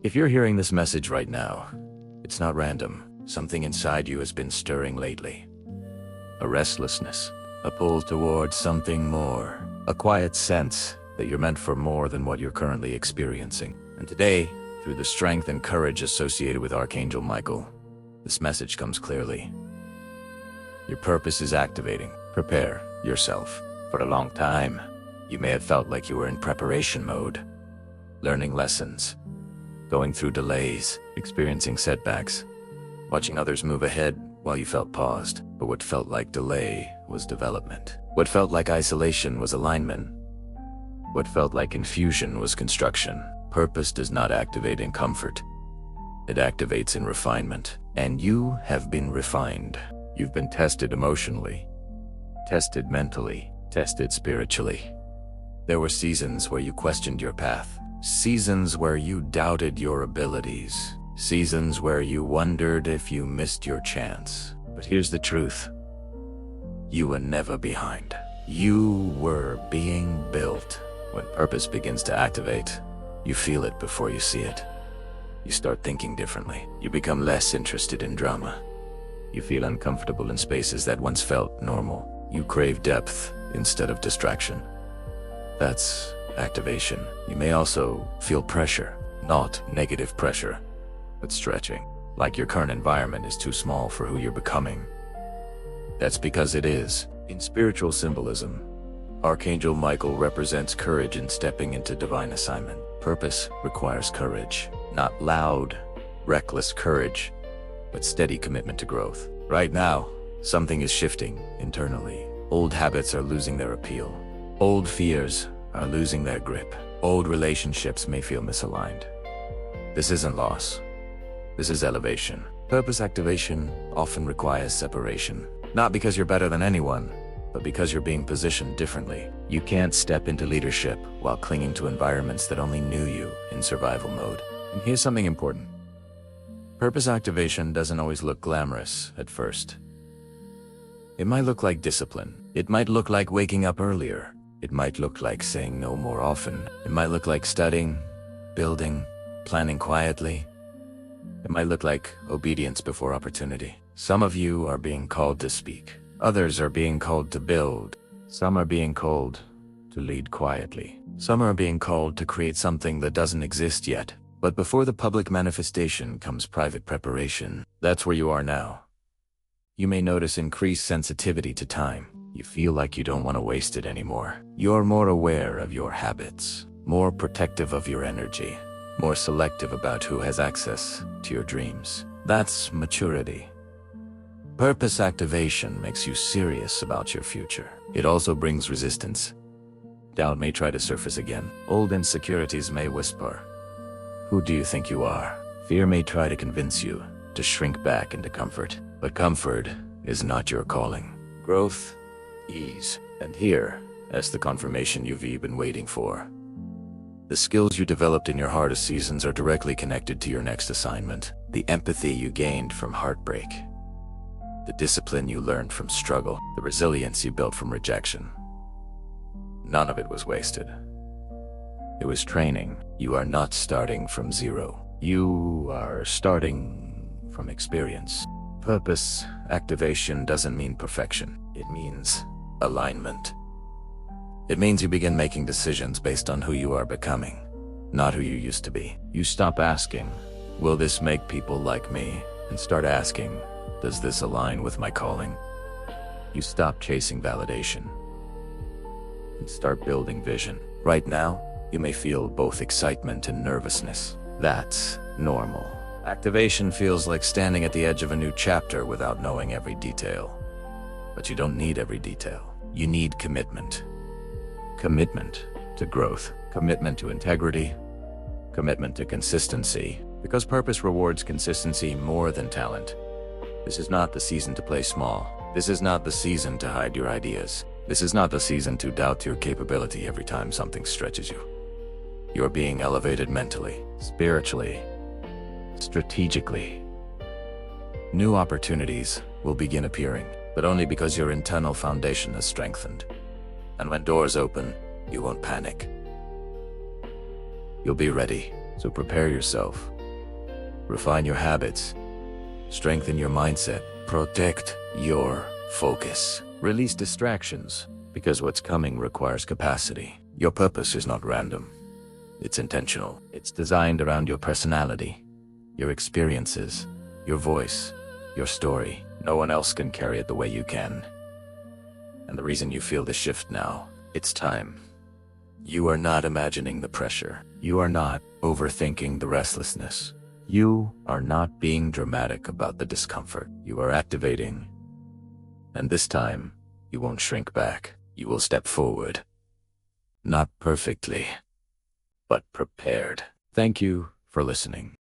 If you're hearing this message right now, it's not random. Something inside you has been stirring lately. A restlessness, a pull towards something more, a quiet sense that you're meant for more than what you're currently experiencing. And today, through the strength and courage associated with Archangel Michael, this message comes clearly. Your purpose is activating. Prepare yourself. For a long time, you may have felt like you were in preparation mode, learning lessons, going through delays, experiencing setbacks, watching others move ahead while you felt paused. But what felt like delay was development. What felt like isolation was alignment. What felt like confusion was construction. Purpose does not activate in comfort. It activates in refinement. And you have been refined. You've been tested emotionally, tested mentally, tested spiritually. There were seasons where you questioned your path, seasons where you doubted your abilities, seasons where you wondered if you missed your chance. But here's the truth. You were never behind. You were being built. When purpose begins to activate, you feel it before you see it. You start thinking differently. You become less interested in drama. You feel uncomfortable in spaces that once felt normal. You crave depth instead of distraction. That's activation. You may also feel pressure, not negative pressure, but stretching, like your current environment is too small for who you're becoming. That's because it is. In spiritual symbolism, Archangel Michael represents courage in stepping into divine assignment. Purpose requires courage, not loud, reckless courage, but steady commitment to growth. Right now, something is shifting internally. Old habits are losing their appeal. Old fears are losing their grip. Old relationships may feel misaligned. This isn't loss. This is elevation. Purpose activation often requires separation. Not because you're better than anyone, but because you're being positioned differently. You can't step into leadership while clinging to environments that only knew you in survival mode. And here's something important. Purpose activation doesn't always look glamorous at first. It might look like discipline. It might look like waking up earlier. It might look like saying no more often. It might look like studying, building, planning quietly. It might look like obedience before opportunity. Some of you are being called to speak. Others are being called to build. Some are being called to lead quietly. Some are being called to create something that doesn't exist yet. But before the public manifestation comes private preparation. That's where you are now. You may notice increased sensitivity to time. You feel like you don't want to waste it anymore. You're more aware of your habits, more protective of your energy, more selective about who has access to your dreams. That's maturity. Purpose activation makes you serious about your future. It also brings resistance. Doubt may try to surface again. Old insecurities may whisper, "Who do you think you are?" Fear may try to convince you to shrink back into comfort. But comfort is not your calling. Growth, ease, and here, as the confirmation you've been waiting for. The skills you developed in your hardest seasons are directly connected to your next assignment. The empathy you gained from heartbreak. The discipline you learned from struggle. The resilience you built from rejection. None of it was wasted. It was training. You are not starting from zero. You are starting from experience. Purpose activation doesn't mean perfection. It means alignment. It means you begin making decisions based on who you are becoming, not who you used to be. You stop asking, "Will this make people like me?" and start asking, "Does this align with my calling?" You stop chasing validation and start building vision. Right now, you may feel both excitement and nervousness. That's normal. Activation feels like standing at the edge of a new chapter without knowing every detail. But you don't need every detail. You need commitment. Commitment to growth. Commitment to integrity. Commitment to consistency. Because purpose rewards consistency more than talent. This is not the season to play small. This is not the season to hide your ideas. This is not the season to doubt your capability every time something stretches you. You're being elevated mentally, spiritually, strategically. New opportunities will begin appearing, but only because your internal foundation is strengthened. And when doors open, you won't panic. You'll be ready, so prepare yourself. refine your habits, strengthen your mindset, protect your focus, release distractions, because what's coming requires capacity. Your purpose is not random. It's intentional. It's designed around your personality, your experiences, your voice, your story. No one else can carry it the way you can. And the reason you feel the shift now, it's time. You are not imagining the pressure. You are not overthinking the restlessness. You are not being dramatic about the discomfort. You are activating. And this time, you won't shrink back. You will step forward. Not perfectly, but prepared. Thank you for listening.